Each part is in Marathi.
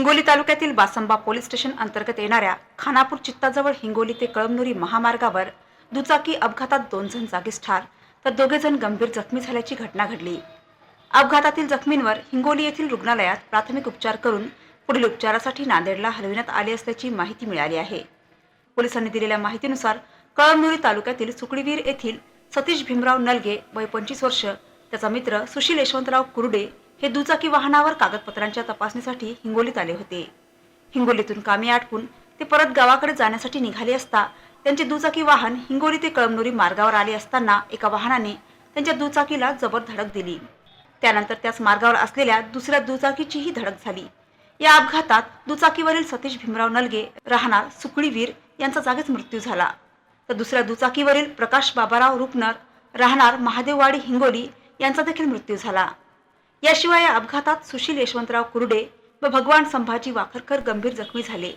हिंगोली तालुक्यातील बासंबा पोलीस स्टेशन अंतर्गत येणाऱ्या खानापूर चित्ताजवळ हिंगोली ते कळमनुरी महामार्गावर दुचाकी अपघातात 2 जण जागीच ठार तर 2 जण गंभीर जखमी झाल्याची घटना घडली। अपघातातील जखमींवर हिंगोली येथील रुग्णालयात प्राथमिक उपचार करून पुढील उपचारासाठी नांदेडला हलविण्यात आले असल्याची माहिती मिळाली आहे। पोलिसांनी दिलेल्या माहितीनुसार कळमनुरी तालुक्यातील सुकडीवीर येथील सतीश भीमराव नलगे वय 25 वर्ष, त्याचा मित्र सुशील यशवंतराव कुरडे हे दुचाकी वाहनावर कागदपत्रांच्या तपासणीसाठी हिंगोलीत आले होते। हिंगोलीतून कामे आटपून ते परत गावाकडे जाण्यासाठी निघाले असता त्यांचे दुचाकी वाहन हिंगोली ते कळमनुरी मार्गावर आले असताना एका वाहनाने त्यांच्या दुचाकीला जबर धडक दिली। त्यानंतर त्याच मार्गावर असलेल्या दुसऱ्या दुचाकीचीही धडक झाली। या अपघातात दुचाकीवरील सतीश भीमराव नलगे राहणार सुकडीवीर यांचा जागीच मृत्यू झाला, तर दुसऱ्या दुचाकीवरील प्रकाश बाबाराव रुपनर राहणार महादेववाडी हिंगोली यांचा देखील मृत्यू झाला। याशिवाय या अपघातात सुशील यशवंतराव कुरडे व भगवान संभाजी वाखरकर गंभीर जखमी झाले।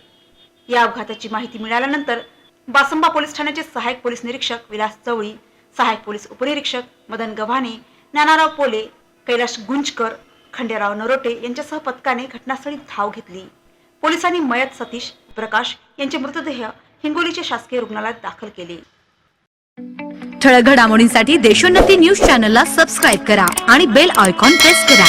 या अपघाताची माहिती मिळाल्यानंतर बासंबा पोलीस ठाण्याचे सहाय्यक पोलीस निरीक्षक विलास चवळी, सहाय्यक पोलीस उपनिरीक्षक मदन गव्हाणे, ज्ञानाराव पोले, कैलाश गुंजकर, खंडेराव नरोटे यांच्यासह पथकाने घटनास्थळी धाव घेतली। पोलिसांनी मयत सतीश प्रकाश यांचे मृतदेह हिंगोलीच्या शासकीय रुग्णालयात दाखल केले। ठळक घडामोडींसाठी देशोन्नती न्यूज चॅनलला सबस्क्राईब करा आणि बेल आयकॉन प्रेस करा।